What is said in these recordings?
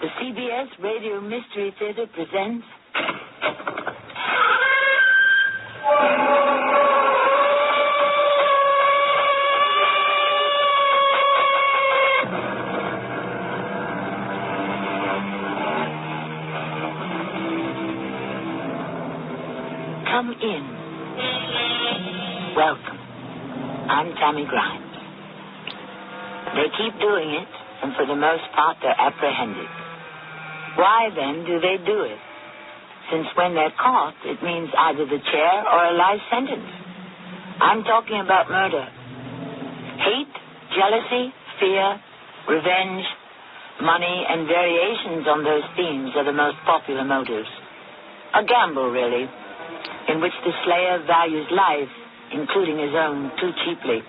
The CBS Radio Mystery Theater presents... Come in. Welcome. I'm Tammy Grimes. They keep doing it, and for the most part, they're apprehended. Why, then, do they do it? Since when they're caught, it means either the chair or a life sentence. I'm talking about murder. Hate, jealousy, fear, revenge, money, and variations on those themes are the most popular motives. A gamble, really, in which the slayer values life, including his own, too cheaply.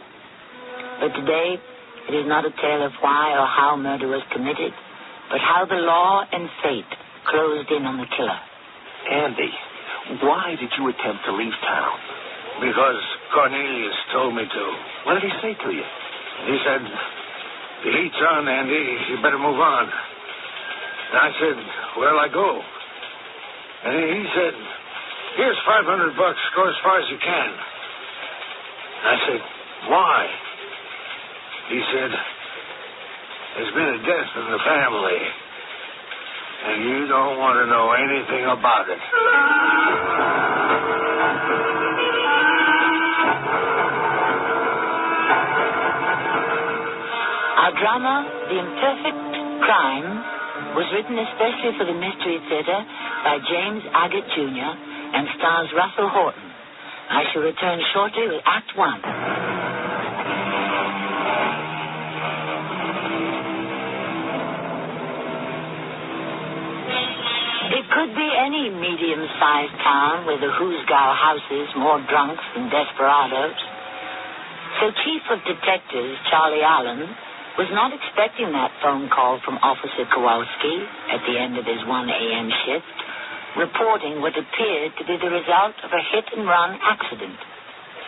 But today, it is not a tale of why or how murder was committed, but how the law and fate closed in on the killer. Andy, why did you attempt to leave town? Because Cornelius told me to. What did he say to you? He said, the heat's on, Andy. You better move on. And I said, where'll I go? And he said, here's $500. Go as far as you can. I said, why? He said, there's been a death in the family, and you don't want to know anything about it. Our drama, The Imperfect Crime, was written especially for the Mystery Theater by James Agate Jr. and stars Russell Horton. I shall return shortly with Act 1. It could be any medium-sized town with the Hoosgow houses, more drunks than desperados. So Chief of Detectives Charlie Allen was not expecting that phone call from Officer Kowalski at the end of his 1 a.m. shift, reporting what appeared to be the result of a hit-and-run accident.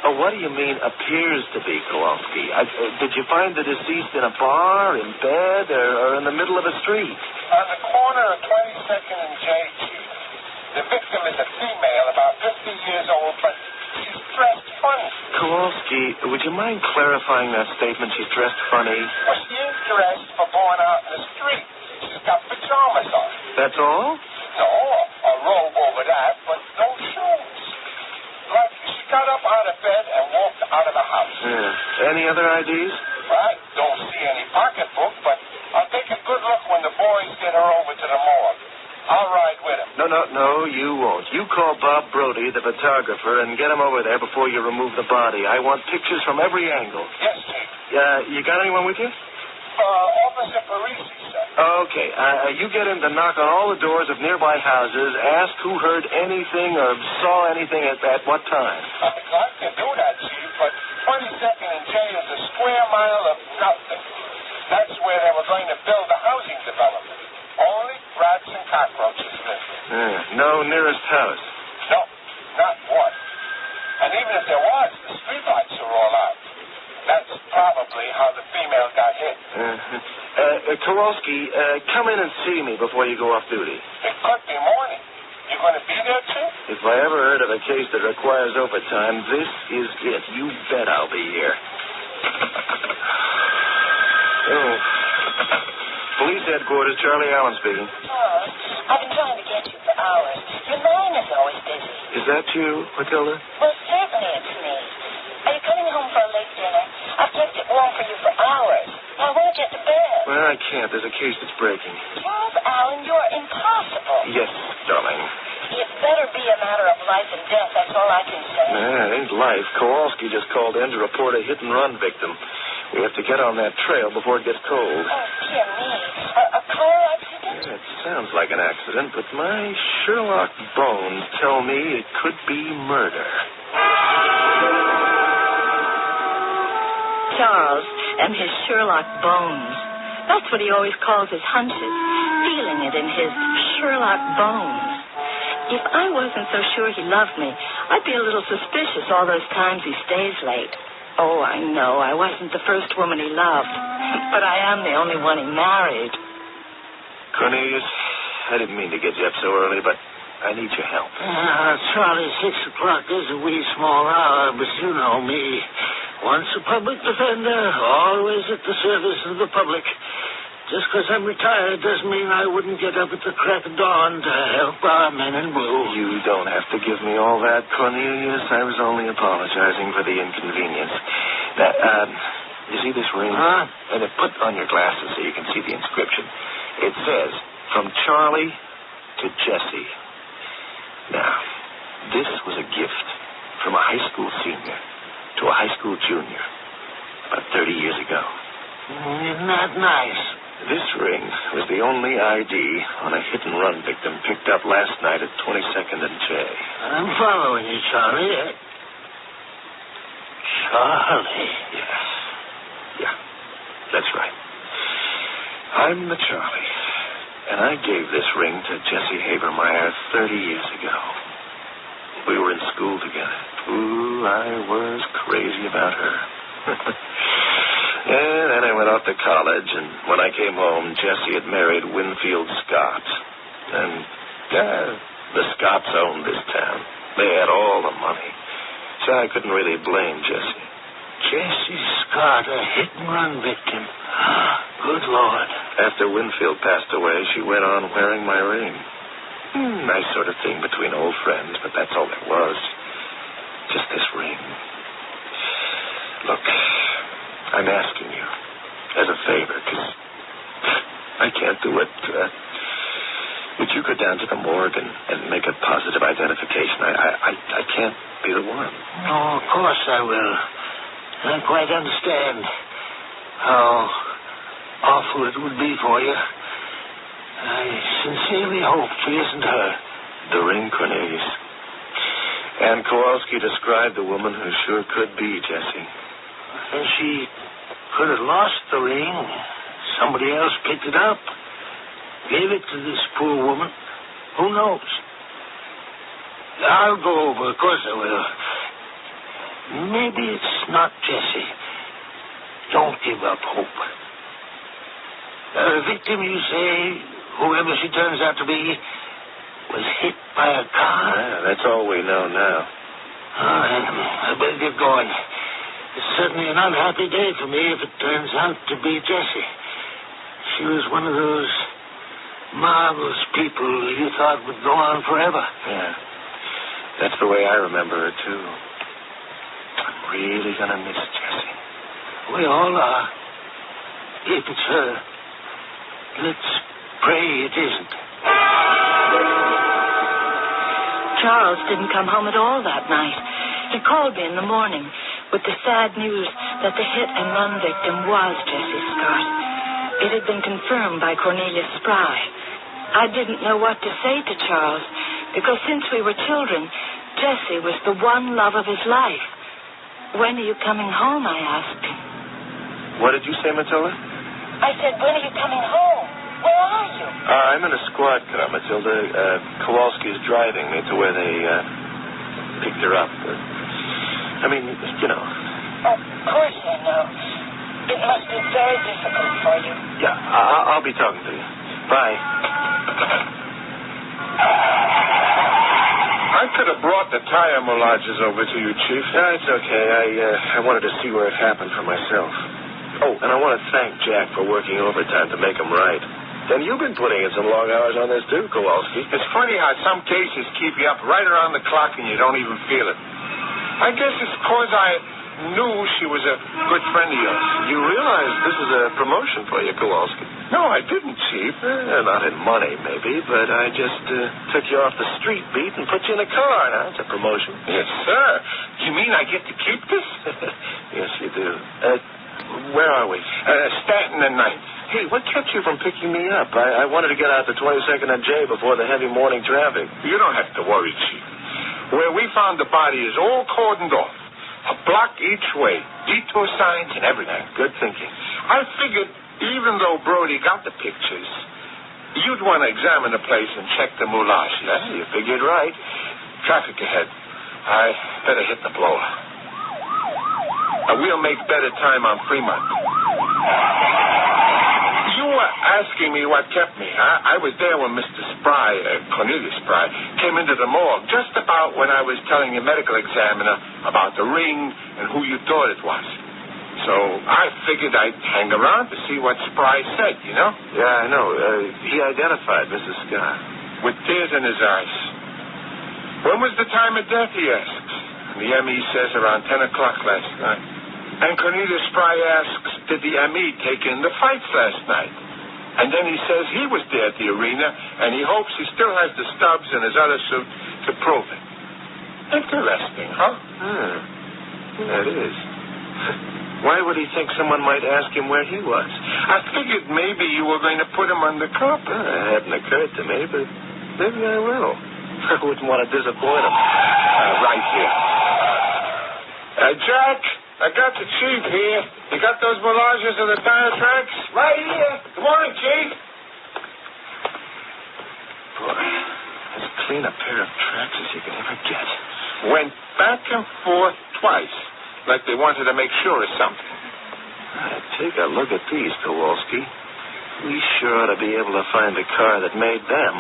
Oh, what do you mean, appears to be, Kowalski? Did you find the deceased in a bar, in bed, or in the middle of a street? On the corner of 22nd and J, Chief. The victim is a female, about 50 years old, but she's dressed funny. Kowalski, would you mind clarifying that statement, she's dressed funny? Well, she ain't dressed for going out in the street. She's got pajamas on. That's all? No, a robe over that, but no shoes. Like she got up out of bed and walked out of the house. Yeah. Any other IDs? I don't see any pocketbook, but I'll take a good look when the boys get her over to the morgue. I'll ride with him. No, you won't. You call Bob Brody, the photographer, and get him over there before you remove the body. I want pictures from every angle. Yes, Chief. You got anyone with you? Officer Parisi, sir. Okay. You get him to knock on all the doors of nearby houses, ask who heard anything or saw anything at what time. I'd like to do that, Chief, but 22nd and J is a square mile of nothing. That's where they were going to build the housing development. Only rats and cockroaches live there. No nearest house. No, not one. And even if there was, the streetlights are all out. That's probably how the female got hit. Kowalski, come in and see me before you go off duty. It could be morning. You going to be there, Chief? If I ever heard of a case that requires overtime, this is it. You bet I'll be here. Police headquarters, Charlie Allen speaking. Charles, I've been trying to get you for hours. Your line is always busy. Is that you, Matilda? Well, certainly it's me. Are you coming home for a late dinner? I've kept it warm for you for hours. I won't get to bed. Well, I can't. There's a case that's breaking. Charles Allen, you're impossible. Yes, darling. It better be a matter of life and death. That's all I can say. It ain't life. Kowalski just called in to report a hit-and-run victim. We have to get on that trail before it gets cold. Oh, dear me. A car accident? It sounds like an accident, but my Sherlock bones tell me it could be murder. Charles and his Sherlock bones. That's what he always calls his hunches, feeling it in his Sherlock bones. If I wasn't so sure he loved me, I'd be a little suspicious all those times he stays late. Oh, I know, I wasn't the first woman he loved, but I am the only one he married. Cornelius, I didn't mean to get you up so early, but I need your help. Charlie, 6 o'clock is a wee small hour, but you know me. Once a public defender, always at the service of the public. Just because I'm retired doesn't mean I wouldn't get up at the crack of dawn to help our men in blue. You don't have to give me all that, Cornelius. I was only apologizing for the inconvenience. You see this ring? Huh? And put on your glasses so you can see the inscription. It says, from Charlie to Jesse. Now, this was a gift from a high school senior to a high school junior about 30 years ago. Isn't that nice? This ring was the only ID on a hit-and-run victim picked up last night at 22nd and J. I'm following you, Charlie. Charlie? Yeah, that's right. I'm the Charlie, and I gave this ring to Jessie Habermeyer 30 years ago. We were in school together. Ooh, I was crazy about her. And then I went off to college, and when I came home, Jessie had married Winfield Scott. And, the Scotts owned this town. They had all the money. So I couldn't really blame Jessie. Jessie Scott, a hit-and-run victim. Good Lord. After Winfield passed away, she went on wearing my ring. Nice sort of thing between old friends, but that's all there was. Just this ring. Look, I'm asking you as a favor, because I can't do it. Would you go down to the morgue and make a positive identification? I can't be the one. Oh, of course I will. I quite understand how awful it would be for you. I sincerely hope she isn't her. The ring, Cornelius. Ann Kowalski described the woman who sure could be, Jessie. And she could have lost the ring. Somebody else picked it up. Gave it to this poor woman. Who knows? I'll go over. Of course I will. Maybe it's not Jessie. Don't give up hope. The victim, you say, whoever she turns out to be, was hit by a car? Yeah, that's all we know now. All right, I better get going. It's certainly an unhappy day for me if it turns out to be Jessie. She was one of those marvelous people you thought would go on forever. Yeah. That's the way I remember her, too. I'm really going to miss Jessie. We all are. If it's her, let's pray it isn't. Charles didn't come home at all that night. He called me in the morning with the sad news that the hit-and-run victim was Jessie Scott. It had been confirmed by Cornelius Spry. I didn't know what to say to Charles, because since we were children, Jessie was the one love of his life. When are you coming home, I asked him. What did you say, Matilda? I said, when are you coming home? Where are you? I'm in a squad car, Matilda. Kowalski's driving me to where they picked her up. I mean, you know. Of course I know. It must be very difficult for you. Yeah, I'll be talking to you. Bye. I could have brought the tire moulages over to you, Chief. No, it's okay. I wanted to see where it happened for myself. Oh, and I want to thank Jack for working overtime to make them right. And you've been putting in some long hours on this, too, Kowalski. It's funny how some cases keep you up right around the clock and you don't even feel it. I guess it's because I knew she was a good friend of yours. You realize this is a promotion for you, Kowalski. No, I didn't, Chief. Not in money, maybe, but I just took you off the street beat and put you in a car. Now, it's a promotion. Yes, sir. You mean I get to keep this? Yes, you do. Where are we? Stanton and 9th. Hey, what kept you from picking me up? I wanted to get out to 22nd and J before the heavy morning traffic. You don't have to worry, Chief. Where we found the body is all cordoned off. A block each way. Detour signs and everything. Good thinking. I figured even though Brody got the pictures, you'd want to examine the place and check the moulage. Yeah, you figured right. Traffic ahead. I better hit the blower. We'll make better time on Fremont. You asking me what kept me. I was there when Mr. Spry, Cornelius Spry, came into the morgue just about when I was telling the medical examiner about the ring and who you thought it was. So I figured I'd hang around to see what Spry said, you know? Yeah, I know. He identified Mrs. Scott. With tears in his eyes. When was the time of death, he asks. And the M.E. says around 10 o'clock last night. And Cornelius Spry asks, did the M.E. take in the fights last night? And then he says he was there at the arena, and he hopes he still has the stubs in his other suit to prove it. Interesting, huh? That is. Why would he think someone might ask him where he was? I figured maybe you were going to put him on the carpet. It hadn't occurred to me, but maybe I will. I wouldn't want to disappoint him. Right here. Jack, I got the chief here. You got those moulages of the tire tracks? Right here. Good morning, Chief. Boy, as clean a pair of tracks as you could ever get. Went back and forth twice, like they wanted to make sure of something. Take a look at these, Kowalski. We sure ought to be able to find the car that made them.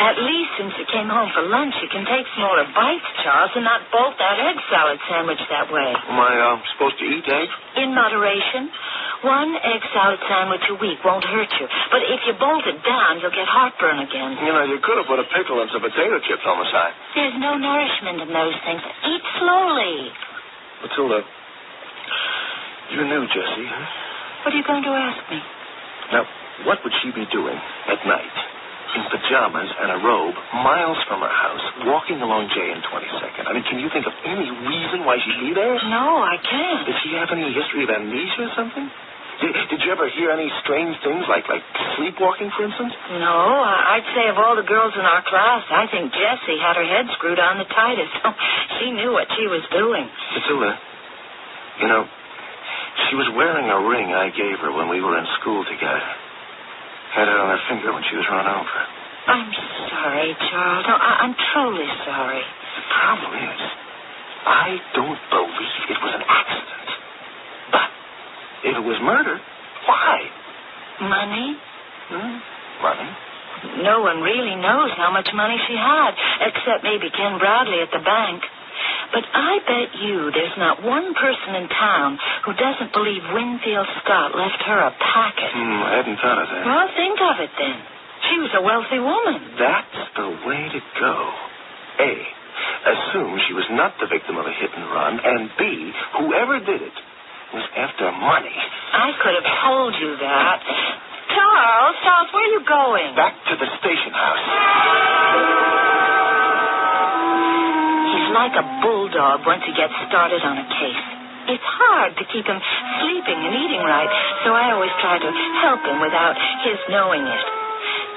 At least since you came home for lunch, you can take smaller bites, Charles, and not bolt that egg salad sandwich that way. Am I supposed to eat eggs? In moderation. 1 egg salad sandwich a week won't hurt you. But if you bolt it down, you'll get heartburn again. You know, you could have put a pickle and some potato chips on the side. There's no nourishment in those things. Eat slowly. Matilda, you knew Jessie, huh? What are you going to ask me? Now, what would she be doing at night? In pajamas and a robe, miles from her house, walking along J and 22nd. I mean, can you think of any reason why she'd be there? No, I can't. Did she have any history of amnesia or something? Did you ever hear any strange things, like sleepwalking, for instance? No, I'd say of all the girls in our class, I think Jessie had her head screwed on the tightest. She knew what she was doing. Matilda, you know, she was wearing a ring I gave her when we were in school together. Had it on her finger when she was run over. I'm sorry, Charles. No, I'm truly sorry. The problem is, I don't believe it was an accident. But if it was murder, why? Money? Money? No one really knows how much money she had, except maybe Ken Bradley at the bank. But I bet you there's not one person in town who doesn't believe Winfield Scott left her a packet. I hadn't thought of that. Well, think of it then. She was a wealthy woman. That's the way to go. A, assume she was not the victim of a hit and run, and B, whoever did it was after money. I could have told you that. Charles, where are you going? Back to the station house. He's like a bulldog once he gets started on a case. It's hard to keep him sleeping and eating right, so I always try to help him without his knowing it.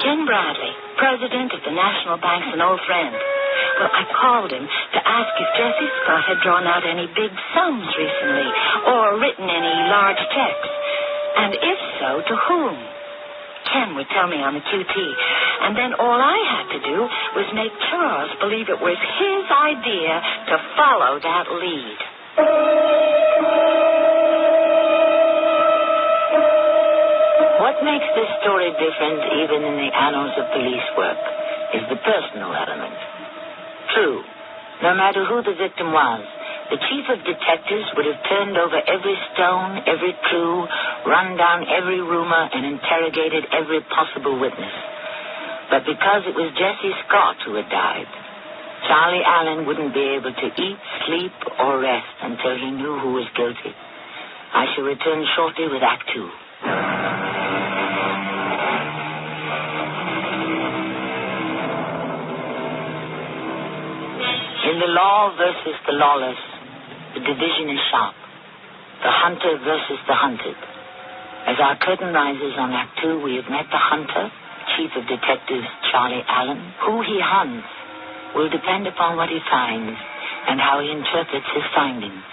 Ken Bradley, president of the National Bank's an old friend. Well, I called him to ask if Jessie Scott had drawn out any big sums recently or written any large checks. And if so, to whom? Ken would tell me on the QT. And then all I had to do was make Charles believe it was his idea to follow that lead. What makes this story different, even in the annals of police work, is the personal element. True, no matter who the victim was, the chief of detectives would have turned over every stone, every clue, run down every rumor, and interrogated every possible witness. But because it was Jessie Scott who had died, Charlie Allen wouldn't be able to eat, sleep, or rest until he knew who was guilty. I shall return shortly with Act 2. In the law versus the lawless, the division is sharp. The hunter versus the hunted. As our curtain rises on Act 2, we have met the hunter, Chief of Detectives Charlie Allen. Who he hunts will depend upon what he finds and how he interprets his findings.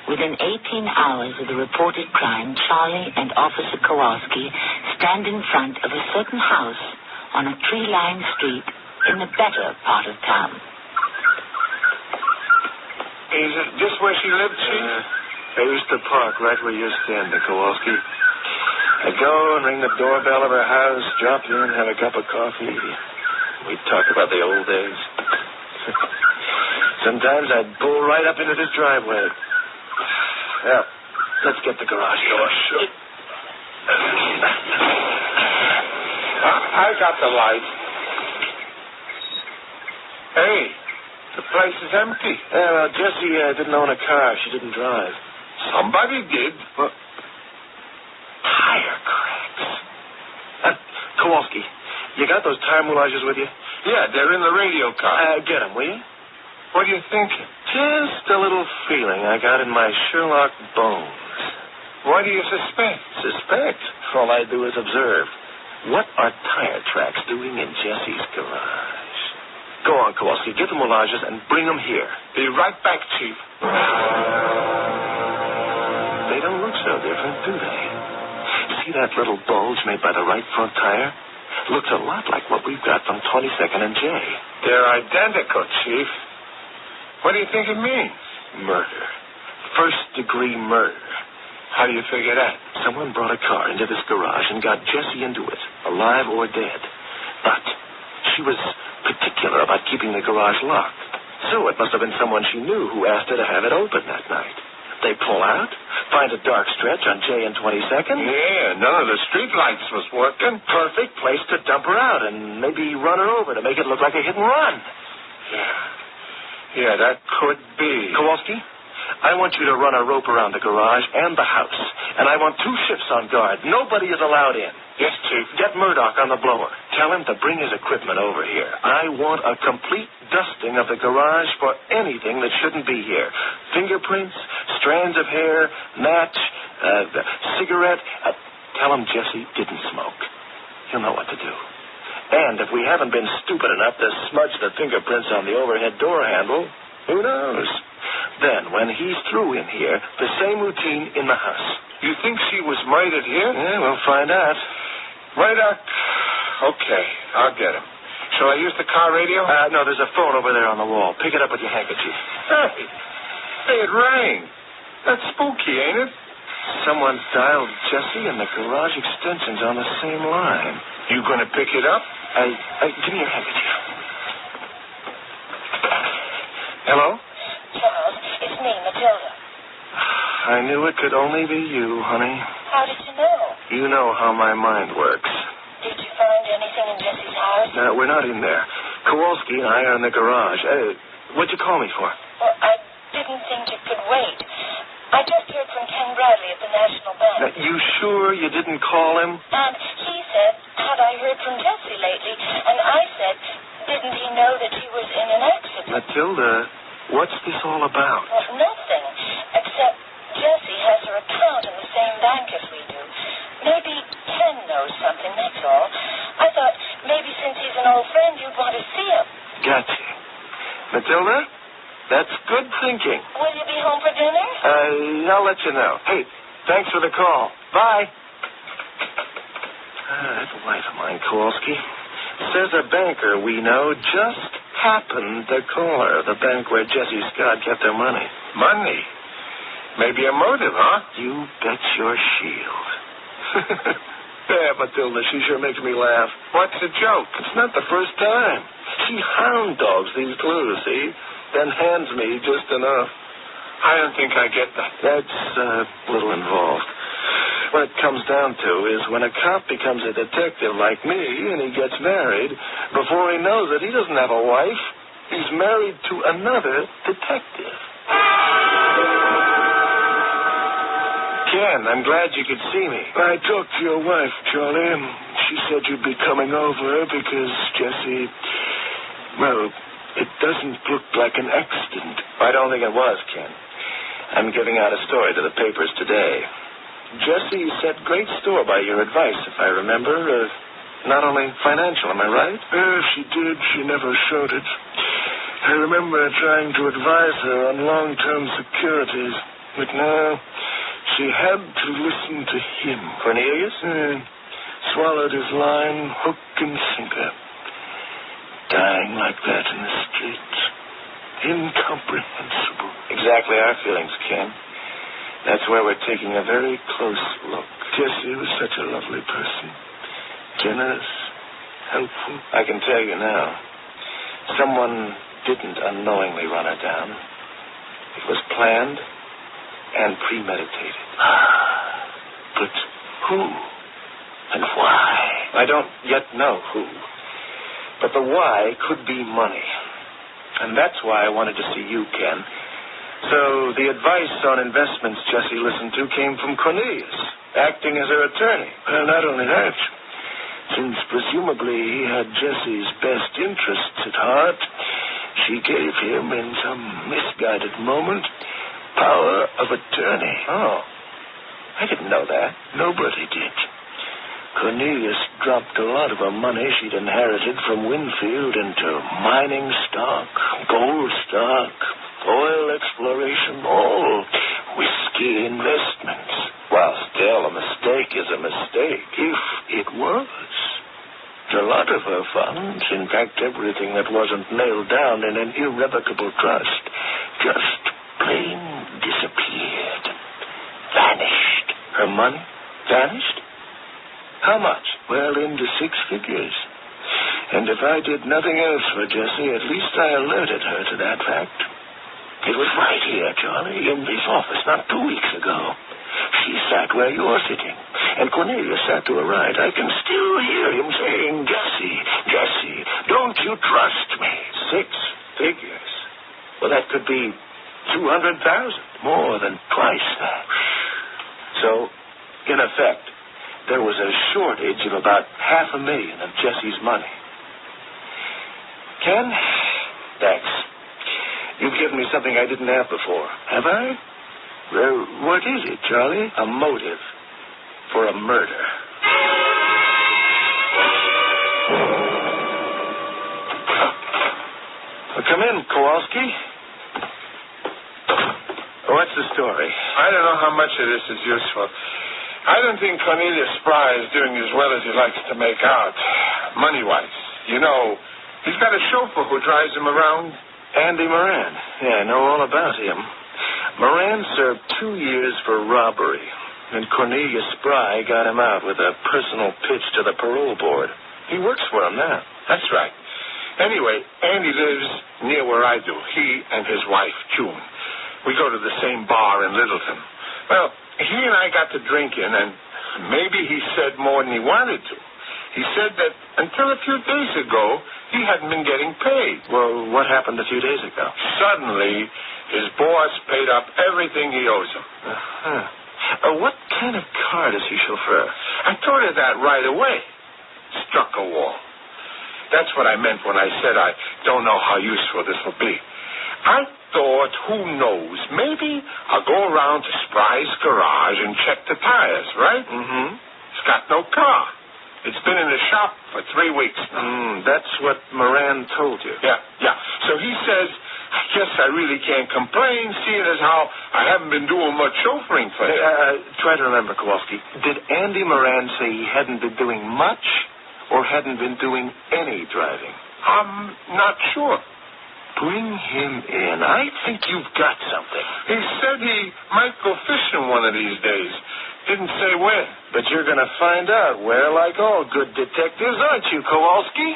Within 18 hours of the reported crime, Charlie and Officer Kowalski stand in front of a certain house on a tree-lined street in the better part of town. Is it just where she lived, Chief? I used to park right where you're standing, Kowalski. I'd go and ring the doorbell of her house, drop in, have a cup of coffee. We'd talk about the old days. Sometimes I'd pull right up into this driveway. Well, let's get the garage door. Sure. I got the light. Hey, the place is empty. Yeah, well, Jessie didn't own a car. She didn't drive. Somebody did. Well, tire cracks. Kowalski, you got those tire moulages with you? Yeah, they're in the radio car. Get them, will you? What are you thinking? Just a little feeling I got in my Sherlock bones. What do you suspect? Suspect? All I do is observe. What are tire tracks doing in Jessie's garage? Go on, Kowalski. Get the moulages and bring them here. Be right back, Chief. They don't look so different, do they? See that little bulge made by the right front tire? Looks a lot like what we've got from 22nd and J. They're identical, Chief. What do you think it means? Murder. First-degree murder. How do you figure that? Someone brought a car into this garage and got Jessie into it, alive or dead. But she was particular about keeping the garage locked. So it must have been someone she knew who asked her to have it open that night. They pull out, find a dark stretch on J and 22nd. Yeah, none of the street lights was working. Perfect place to dump her out and maybe run her over to make it look like a hit and run. Yeah, that could be. Kowalski, I want you to run a rope around the garage and the house. And I want 2 shifts on guard. Nobody is allowed in. Yes, Chief. Get Murdoch on the blower. Tell him to bring his equipment over here. I want a complete dusting of the garage for anything that shouldn't be here. Fingerprints, strands of hair, match, cigarette. Tell him Jessie didn't smoke. He'll know what to do. And if we haven't been stupid enough to smudge the fingerprints on the overhead door handle, who knows? Then, when he's through in here, the same routine in the house. You think she was murdered here? Yeah, we'll find out. Murdoch? Okay, I'll get him. Shall I use the car radio? No, there's a phone over there on the wall. Pick it up with your handkerchief. Hey, it rang. That's spooky, ain't it? Someone dialed Jessie and the garage extensions on the same line. You gonna pick it up? Give me your handkerchief. Hello? Charles, it's me, Matilda. I knew it could only be you, honey. How did you know? You know how my mind works. Did you find anything in Jessie's house? No, we're not in there. Kowalski and I are in the garage. What'd you call me for? Well, I didn't think you could wait. I just heard from Ken Bradley at the National Bank. Now, you sure you didn't call him? And he said, had I heard from Jessie lately? And I said, didn't he know that she was in an accident? Matilda, what's this all about? Well, nothing, except Jessie has her account in the same bank as we do. Maybe Ken knows something, that's all. I thought maybe since he's an old friend, you'd want to see him. Gotcha. Matilda, that's good thinking. Will you be home for dinner? I'll let you know. Hey, thanks for the call. Bye. That wife of mine, Kowalski, says a banker we know just happened to call her, the bank where Jessie Scott kept her money. Money? Maybe a motive, huh? You bet your shield. Yeah, Matilda, she sure makes me laugh. What's the joke? It's not the first time. She hound dogs these clues, see? Then hands me just enough. I don't think I get that. That's a little involved. What it comes down to is when a cop becomes a detective like me and he gets married, before he knows it, he doesn't have a wife. He's married to another detective. Ken, I'm glad you could see me. I talked to your wife, Charlie. She said you'd be coming over because Jessie, well, it doesn't look like an accident. I don't think it was, Ken. I'm giving out a story to the papers today. Jessie set great store by your advice, if I remember. Not only financial, am I right? If she did, she never showed it. I remember trying to advise her on long-term securities. But no, she had to listen to him. Cornelius? Swallowed his line, hook and sinker. Dying like that in the streets. Incomprehensible. Exactly our feelings, Ken. That's where we're taking a very close look. Jessie was such a lovely person. Generous, helpful. I can tell you now, someone didn't unknowingly run her down. It was planned and premeditated. But who? And why? I don't yet know who. But the why could be money. And that's why I wanted to see you, Ken. So the advice on investments Jessie listened to came from Cornelius, acting as her attorney. Well, not only that, since presumably he had Jessie's best interests at heart, she gave him, in some misguided moment, power of attorney. Oh, I didn't know that. Nobody did. Cornelius dropped a lot of her money she'd inherited from Winfield into mining stock, gold stock, oil exploration, all risky investments. Well, still, a mistake is a mistake. If it was. A lot of her funds, in fact, everything that wasn't nailed down in an irrevocable trust, just plain disappeared. Vanished. Her money vanished? How much? Well, into 6 figures. And if I did nothing else for Jessie, at least I alerted her to that fact. It was right here, Charlie, in this office, not 2 weeks ago. She sat where you're sitting, and Cornelius sat to her right. I can still hear him saying, Jessie, don't you trust me? 6 figures? Well, that could be 200,000. More than twice that. So, in effect, there was a shortage of about $500,000 of Jessie's money. Ken, thanks. You've given me something I didn't have before. Have I? Well, what is it, Charlie? A motive for a murder. Well, come in, Kowalski. What's the story? I don't know how much of this is useful. I don't think Cornelius Spry is doing as well as he likes to make out, money-wise. You know, he's got a chauffeur who drives him around. Andy Moran. Yeah, I know all about him. Moran served 2 years for robbery, and Cornelius Spry got him out with a personal pitch to the parole board. He works for him now. That's right. Anyway, Andy lives near where I do, he and his wife, June. We go to the same bar in Littleton. Well, he and I got to drinking, and maybe he said more than he wanted to. He said that until a few days ago, he hadn't been getting paid. Well, what happened a few days ago? Suddenly, his boss paid up everything he owes him. What kind of car does he chauffeur? I told her that right away. Struck a wall. That's what I meant when I said I don't know how useful this will be. I thought, who knows, maybe I'll go around to Spry's garage and check the tires, right? Mm-hmm. He's got no car. It's been in the shop for 3 weeks now. That's what Moran told you. Yeah. So he says, I guess I really can't complain, seeing as how I haven't been doing much chauffeuring for him. Try to remember, Kowalski. Did Andy Moran say he hadn't been doing much or hadn't been doing any driving? I'm not sure. Bring him in. I think you've got something. He said he might go fishing one of these days. Didn't say where. But you're going to find out where, like all good detectives, aren't you, Kowalski?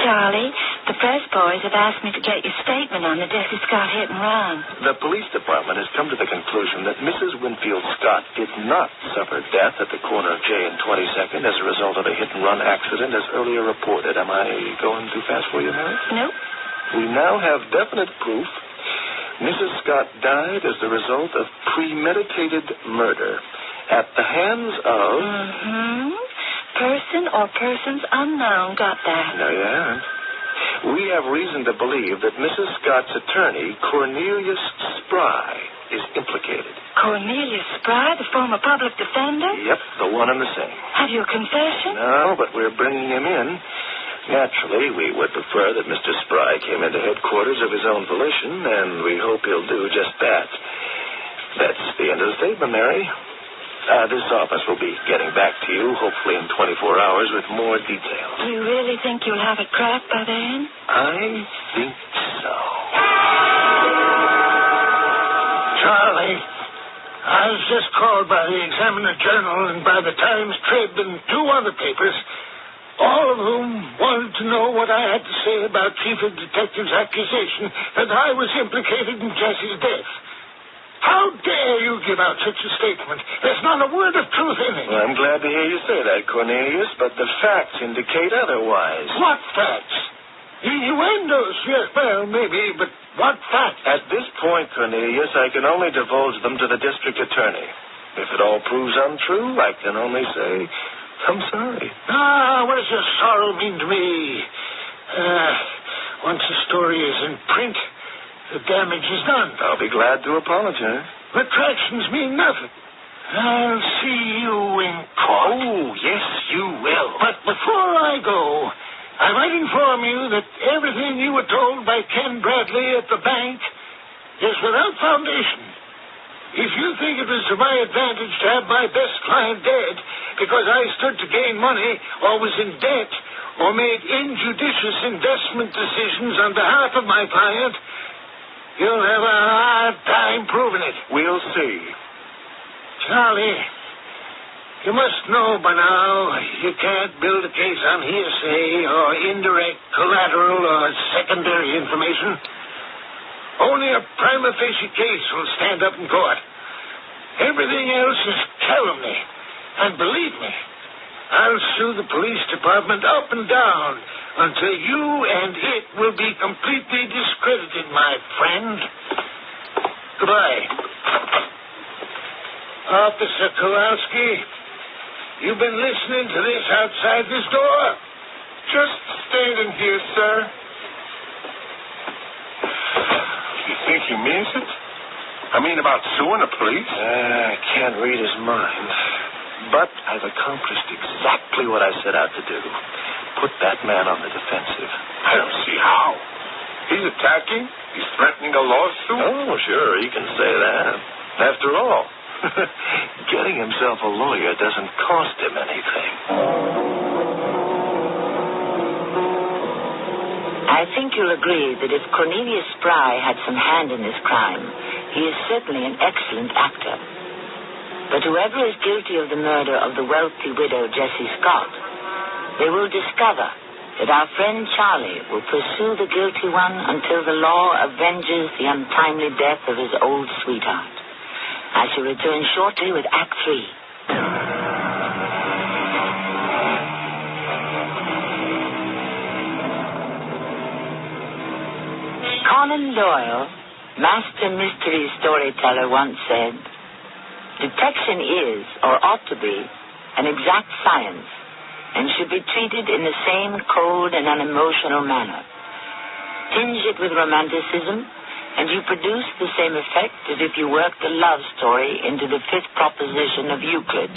Charlie, the press boys have asked me to get your statement on the Jessie Scott hit and run. The police department has come to the conclusion that Mrs. Winfield Scott did not suffer death at the corner of J and 22nd as a result of a hit-and-run accident as earlier reported. Am I going too fast for you, Mary? Nope. We now have definite proof Mrs. Scott died as the result of premeditated murder at the hands of... Person or persons unknown. Got that. No, you haven't. We have reason to believe that Mrs. Scott's attorney, Cornelius Spry, is implicated. Cornelius Spry, the former public defender? Yep, the one and the same. Have you a confession? No, but we're bringing him in. Naturally, we would prefer that Mr. Spry came into headquarters of his own volition, and we hope he'll do just that. That's the end of the statement, Mary. This office will be getting back to you, hopefully in 24 hours, with more details. You really think you'll have it cracked by then? I think so. I was just called by the Examiner Journal and by the Times Trib and 2 other papers, all of whom wanted to know what I had to say about Chief of Detective's accusation that I was implicated in Jessie's death. How dare you give out such a statement? There's not a word of truth in it. Well, I'm glad to hear you say that, Cornelius, but the facts indicate otherwise. What facts? Innuendos, yes, well, maybe, but what facts? At this point, Cornelius, I can only divulge them to the district attorney. If it all proves untrue, I can only say, I'm sorry. What does your sorrow mean to me? Once the story is in print, the damage is done. I'll be glad to apologize. Retractions mean nothing. I'll see you in court. Oh, yes, you will. But before I go, I might inform you that everything you were told by Ken Bradley at the bank is without foundation. If you think it was to my advantage to have my best client dead because I stood to gain money or was in debt or made injudicious investment decisions on behalf of my client, you'll have a hard time proving it. We'll see. Charlie, you must know by now you can't build a case on hearsay or indirect collateral or secondary information. Only a prima facie case will stand up in court. Everything else is calumny. And believe me, I'll sue the police department up and down until you and it will be completely discredited, my friend. Goodbye. Officer Kowalski, you've been listening to this outside this door? Just standing here, sir. You think he means it? I mean, about suing the police? I can't read his mind. But I've accomplished exactly what I set out to do. Put that man on the defensive. I don't see how. He's attacking? He's threatening a lawsuit? Oh, sure, he can say that. After all, getting himself a lawyer doesn't cost him anything. I think you'll agree that if Cornelius Spry had some hand in this crime, he is certainly an excellent actor. But whoever is guilty of the murder of the wealthy widow Jessie Scott, they will discover that our friend Charlie will pursue the guilty one until the law avenges the untimely death of his old sweetheart. I shall return shortly with Act 3. Conan Doyle, master mystery storyteller, once said, "Detection is, or ought to be, an exact science, and should be treated in the same cold and unemotional manner. Tinge it with romanticism, and you produce the same effect as if you worked a love story into the 5th proposition of Euclid."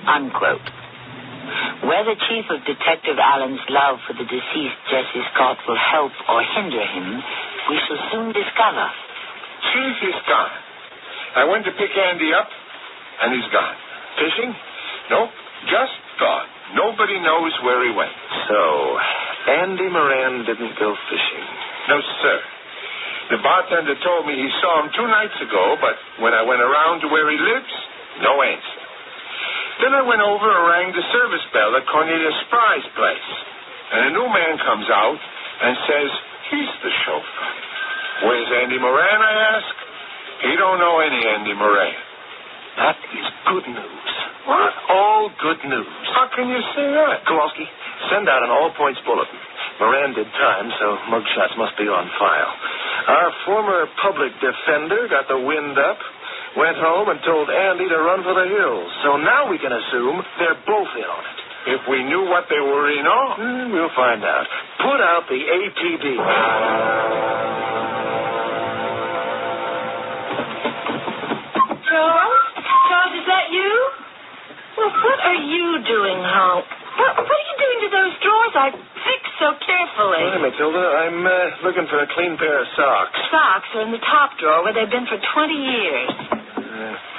Unquote. Whether Chief of Detective Allen's love for the deceased Jessie Scott will help or hinder him, we shall soon discover. Chief is gone. I went to pick Andy up, and he's gone. Fishing? Nope, just gone. Nobody knows where he went. So, Andy Moran didn't go fishing. No, sir. The bartender told me he saw him 2 nights ago, but when I went around to where he lives, no answer. Then I went over and rang the service bell at Cornelius Spry's place. And a new man comes out and says he's the chauffeur. Where's Andy Moran, I ask? He don't know any Andy Moran. That is good news. What? All good news. How can you say that? Kowalski, send out an all-points bulletin. Moran did time, so mugshots must be on file. Our former public defender got the wind up, went home and told Andy to run for the hills. So now we can assume they're both in on it. If we knew what they were in on? We'll find out. Put out the APB. Charles, is that you? Well, what are you doing home? What are you doing to those drawers I fixed so carefully? Hi, Matilda. I'm looking for a clean pair of socks. Socks are in the top drawer where they've been for 20 years.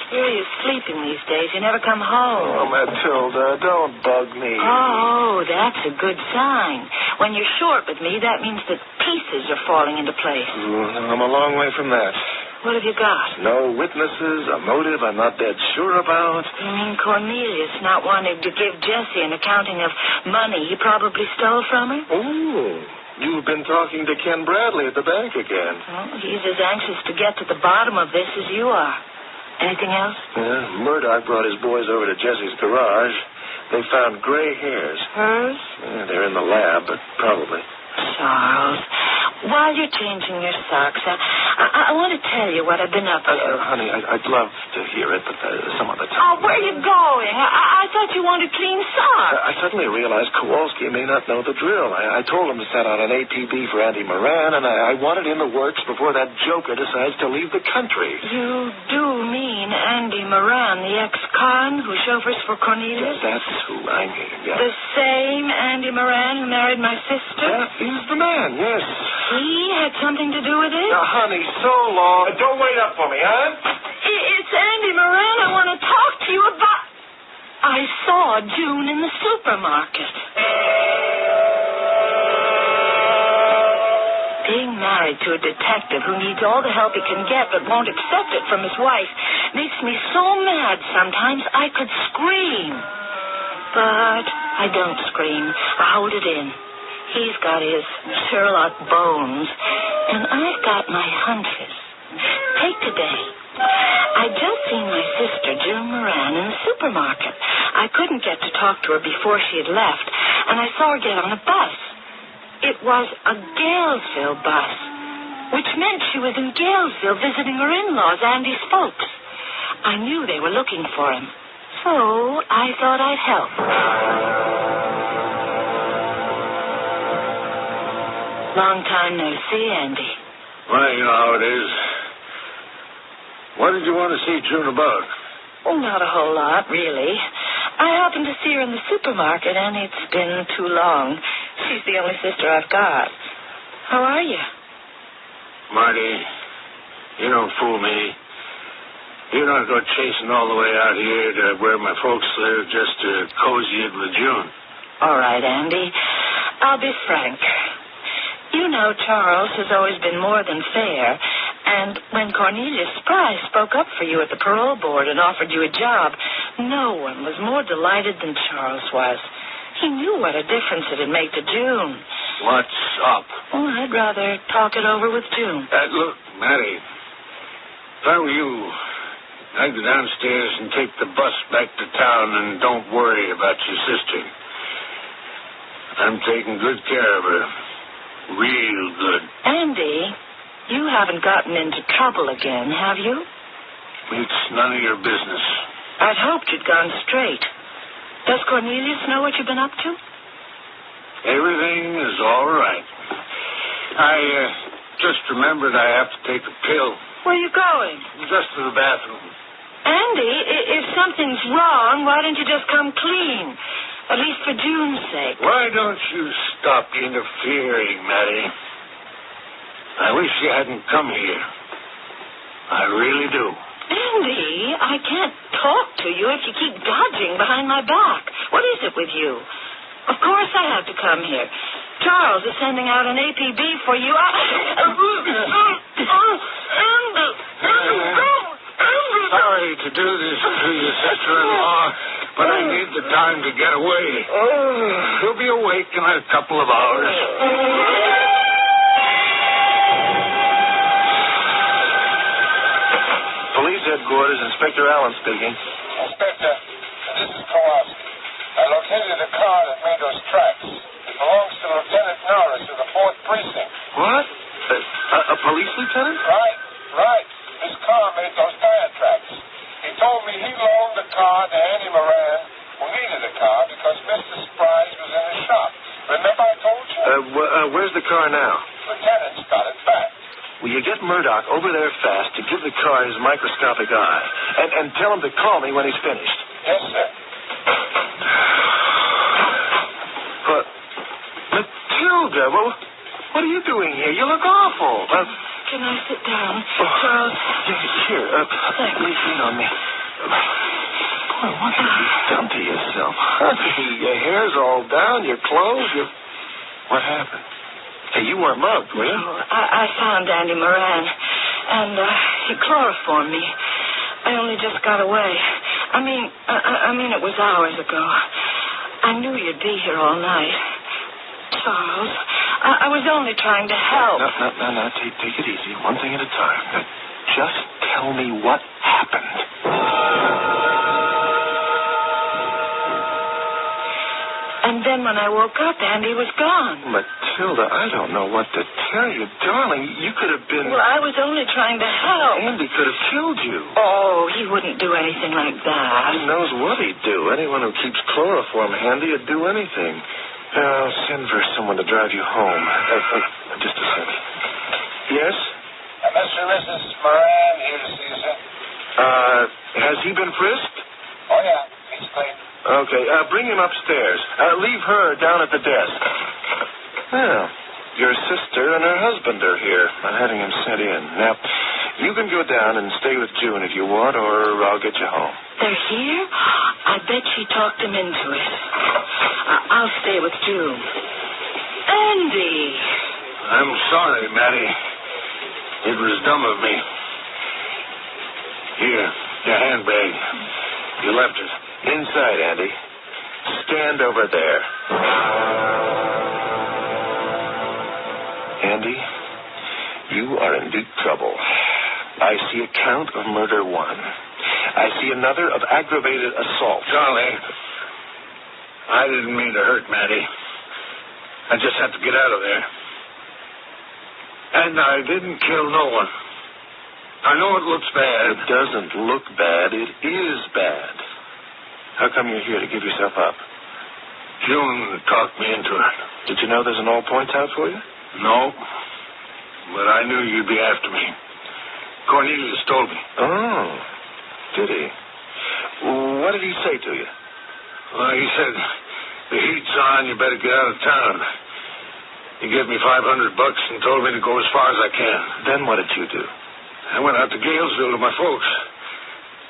Where are you sleeping these days? You never come home. Oh, Matilda, don't bug me. Oh, that's a good sign. When you're short with me, that means that pieces are falling into place. I'm a long way from that. What have you got? No witnesses, a motive I'm not dead sure about. You mean Cornelius not wanting to give Jessie an accounting of money he probably stole from her? Oh, you've been talking to Ken Bradley at the bank again. Well, he's as anxious to get to the bottom of this as you are. Anything else? Yeah, Murdoch brought his boys over to Jessie's garage. They found gray hairs. Hers? Yeah, they're in the lab, but probably. Charles, while you're changing your socks, I want to tell you what I've been up to. Honey, I'd love to hear it, but some other time. Oh, where are you going? I thought you wanted clean socks. I suddenly realized Kowalski may not know the drill. I told him to send out an APB for Andy Moran, and I want it in the works before that joker decides to leave the country. You do mean Andy Moran, the ex-con who chauffeurs for Cornelius? That's who I mean, yeah. The same Andy Moran who married my sister? Yeah, he's the man, yes. He had something to do with it? Now, honey, so long. Don't wait up for me, huh? It's Andy Moran I want to talk to you about. I saw June in the supermarket. Being married to a detective who needs all the help he can get but won't accept it from his wife makes me so mad sometimes I could scream. But I don't scream. I hold it in. He's got his Sherlock bones, and I've got my hunches. Take today. I'd just seen my sister, June Moran, in the supermarket. I couldn't get to talk to her before she had left, and I saw her get on a bus. It was a Galesville bus, which meant she was in Galesville visiting her in-laws, Andy's folks. I knew they were looking for him, so I thought I'd help. Long time no see, Andy. Well, you know how it is. What did you want to see June about? Oh, not a whole lot, really. I happened to see her in the supermarket, and it's been too long. She's the only sister I've got. How are you? Marty, you don't fool me. You don't go chasing all the way out here to where my folks live just to cozy it with June. All right, Andy. I'll be frank. You know Charles has always been more than fair, and when Cornelius Price spoke up for you at the parole board and offered you a job, no one was more delighted than Charles was. He knew what a difference it'd make to June. What's up? Well, I'd rather talk it over with June. Look, Matty, if I were you, I'd go downstairs and take the bus back to town and don't worry about your sister. I'm taking good care of her. Real good. Andy, you haven't gotten into trouble again, have you? It's none of your business. I'd hoped you'd gone straight. Does Cornelius know what you've been up to? Everything is all right. I just remembered I have to take a pill. Where are you going? Just to the bathroom. Andy, if something's wrong, why don't you just come clean? At least for June's sake. Why don't you stop interfering, Matty? I wish you hadn't come here. I really do. Andy, I can't talk to you if you keep dodging behind my back. What is it with you? Of course I have to come here. Charles is sending out an APB for you. Sorry to do this to your sister-in-law, but I need the time to get away. He'll be awake in a couple of hours. Police headquarters, Inspector Allen speaking. Inspector, this is Kowalski. I located a car that made those tracks. It belongs to Lieutenant Norris of the 4th Precinct. What? A police lieutenant? Right. His car made those tire tracks. He told me he loaned the car to Andy Moran, who needed a car because Mr. Spry's was in his shop. Remember I told you? Where's the car now? Lieutenant's got it back. Will you get Murdoch over there fast to give the car his microscopic eye? And tell him to call me when he's finished. Yes, sir. But, Matilda, well, what are you doing here? You look awful. Can I sit down, Charles? Here, lean on me. Boy, what have you done to yourself? Honey, your hair's all down, your clothes, What happened? Hey, you weren't mugged, were you? I found Andy Moran. And he chloroformed me. I only just got away. I mean, it was hours ago. I knew you'd be here all night. Charles, I was only trying to help. No. Take it easy. One thing at a time. Now, just tell me what happened. And then when I woke up, Andy was gone. Matilda, I don't know what to tell you. Darling, you could have been... Well, I was only trying to help. Andy could have killed you. Oh, he wouldn't do anything like that. Who knows what he'd do? Anyone who keeps chloroform handy would do anything. I'll send for someone to drive you home. Just a sec. Yes? Mr. and Mrs. Moran here to see you, sir. Has he been frisked? Oh, yeah. He's clean. Okay, bring him upstairs. Leave her down at the desk. Well, your sister and her husband are here. I'm having him sent in. Now, you can go down and stay with June if you want, or I'll get you home. They're here? I bet she talked him into it. I'll stay with June. Andy! I'm sorry, Mattie. It was dumb of me. Here, your handbag. You left it. Inside, Andy. Stand over there. Andy, you are in deep trouble. I see a count of murder 1. I see another of aggravated assault. Charlie, I didn't mean to hurt Mattie. I just had to get out of there. And I didn't kill no one. I know it looks bad. It doesn't look bad. It is bad. How come you're here to give yourself up? June talked me into it. Did you know there's an all points out for you? No, but I knew you'd be after me. Cornelius told me. Oh, did he? What did he say to you? Well, he said, the heat's on, you better get out of town. He gave me $500 and told me to go as far as I can. Then what did you do? I went out to Galesville to my folks.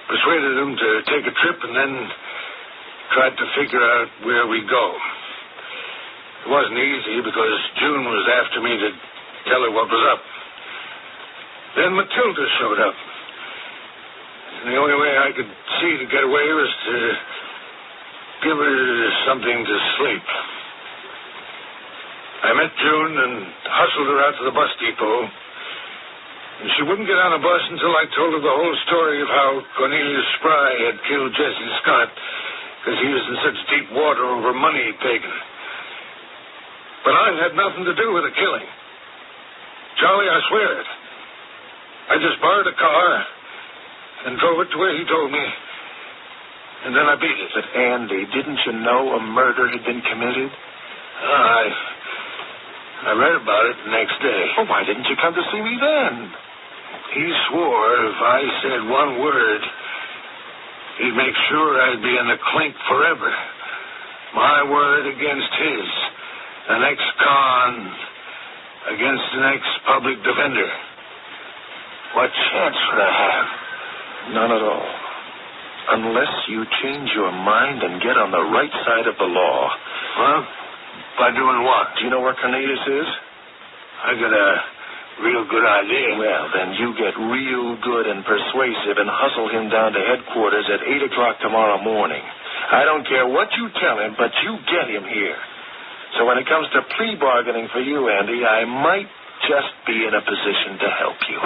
Persuaded them to take a trip and then tried to figure out where we'd go. It wasn't easy because June was after me to tell her what was up. Then Matilda showed up. And the only way I could see to get away was to give her something to sleep. I met June and hustled her out to the bus depot. And she wouldn't get on a bus until I told her the whole story of how Cornelius Spry had killed Jesse Scott because he was in such deep water over money he'd taken. But I had nothing to do with the killing. Charlie, I swear it. I just borrowed a car and drove it to where he told me, and then I beat it. But, Andy, didn't you know a murder had been committed? I read about it the next day. Well, why didn't you come to see me then? He swore if I said one word, he'd make sure I'd be in the clink forever. My word against his. An ex-con against an ex-public defender. What chance would I have? None at all. Unless you change your mind and get on the right side of the law. Well, by doing what? Do you know where Cornelius is? I got a real good idea. Well, then you get real good and persuasive and hustle him down to headquarters at 8 o'clock tomorrow morning. I don't care what you tell him, but you get him here. So when it comes to plea bargaining for you, Andy, I might just be in a position to help you.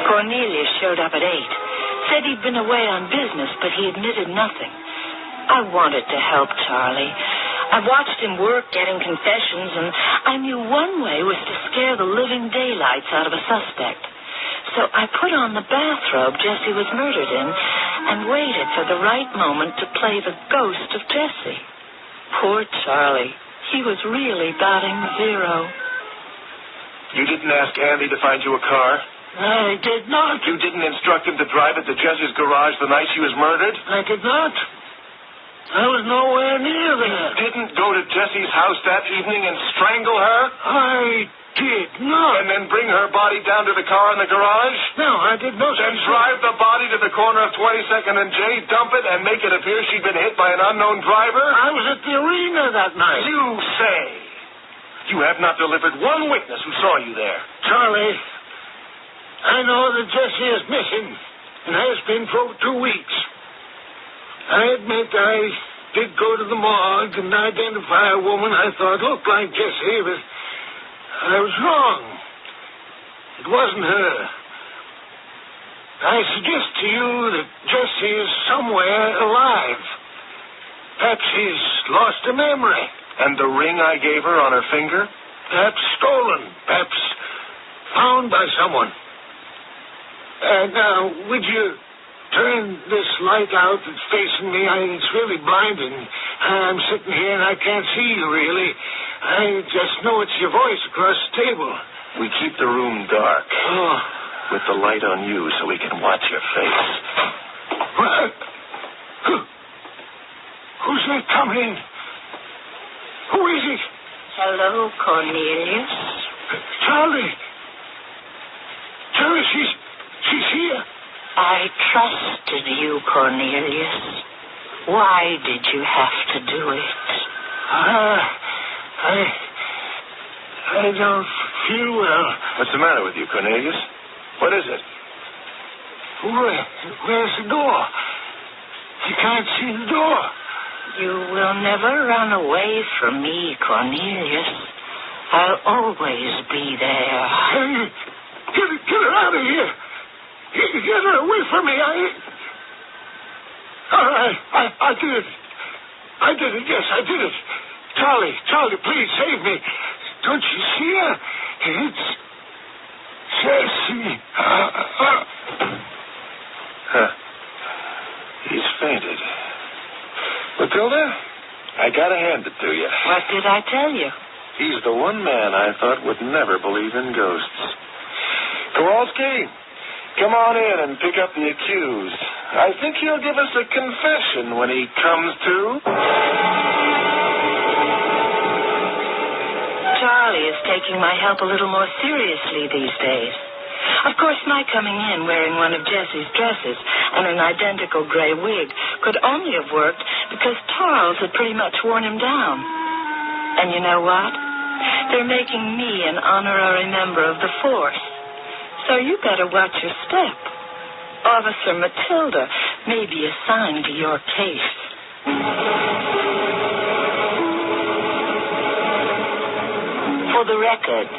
Cornelius showed up at 8. Said he'd been away on business, but he admitted nothing. I wanted to help Charlie. I watched him work, getting confessions, and I knew one way was to scare the living daylights out of a suspect. So I put on the bathrobe Jesse was murdered in and waited for the right moment to play the ghost of Jesse. Poor Charlie. He was really batting 0. You didn't ask Andy to find you a car? I did not. You didn't instruct him to drive it to Jesse's garage the night she was murdered? I did not. I was nowhere near there. You didn't go to Jessie's house that evening and strangle her? I did not. And then bring her body down to the car in the garage? No, I did not. Then drive the body to the corner of 22nd and J, dump it, and make it appear she'd been hit by an unknown driver? I was at the arena that night. You say. You have not delivered one witness who saw you there. Charlie, I know that Jessie is missing and has been for 2 weeks. I admit I did go to the morgue and identify a woman I thought looked like Jessie, but I was wrong. It wasn't her. I suggest to you that Jessie is somewhere alive. Perhaps she's lost her memory. And the ring I gave her on her finger? Perhaps stolen. Perhaps found by someone. Now, would you turn this light out that's facing me? It's really blinding. I'm sitting here and I can't see you, really. I just know it's your voice across the table. We keep the room dark. Oh. With the light on you so we can watch your face. What? Who's that coming in? Who is it? Hello, Cornelius. Charlie, she's here. I trusted you, Cornelius. Why did you have to do it? I don't feel well. What's the matter with you, Cornelius? What is it? Where's the door? I can't see the door. You will never run away from me, Cornelius. I'll always be there. Hey, get her out of here. Get her away from me. All right, I did it. I did it, yes, I did it. Charlie, please save me. Don't you see her? It's Jessie. He's fainted. Matilda, I gotta hand it to you. What did I tell you? He's the one man I thought would never believe in ghosts. Kowalski, come on in and pick up the accused. I think he'll give us a confession when he comes to. Charlie is taking my help a little more seriously these days. Of course, my coming in wearing one of Jessie's dresses and an identical gray wig could only have worked because Charles had pretty much worn him down. And you know what? They're making me an honorary member of the force. So you better watch your step. Officer Matilda may be assigned to your case. For the record,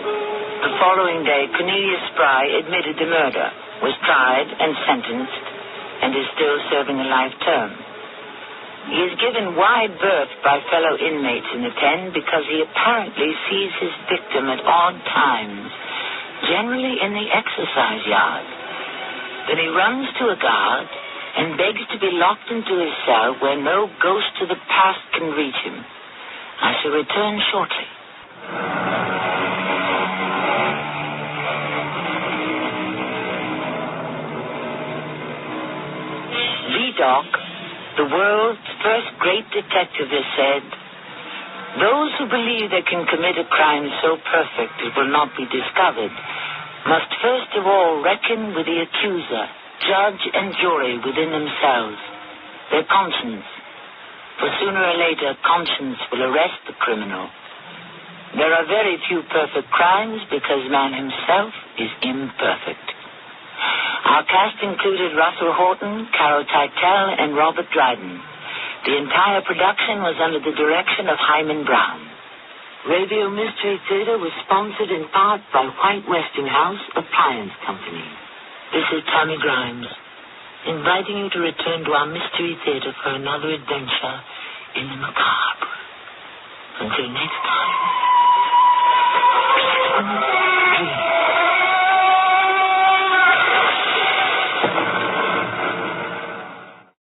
the following day, Cornelius Spry admitted the murder, was tried and sentenced, and is still serving a life term. He is given wide berth by fellow inmates in the pen because he apparently sees his victim at odd times, generally in the exercise yard. Then he runs to a guard and begs to be locked into his cell where no ghost of the past can reach him. I shall return shortly. Vidocq, the world's first great detective, has said, "Those who believe they can commit a crime so perfect it will not be discovered must first of all reckon with the accuser, judge and jury within themselves, their conscience. For sooner or later, conscience will arrest the criminal. There are very few perfect crimes because man himself is imperfect." Our cast included Russell Horton, Carol Teitel, and Robert Dryden. The entire production was under the direction of Hyman Brown. Radio Mystery Theater was sponsored in part by White Westinghouse Appliance Company. This is Tammy Grimes, inviting you to return to our Mystery Theater for another adventure in the macabre. Until next time.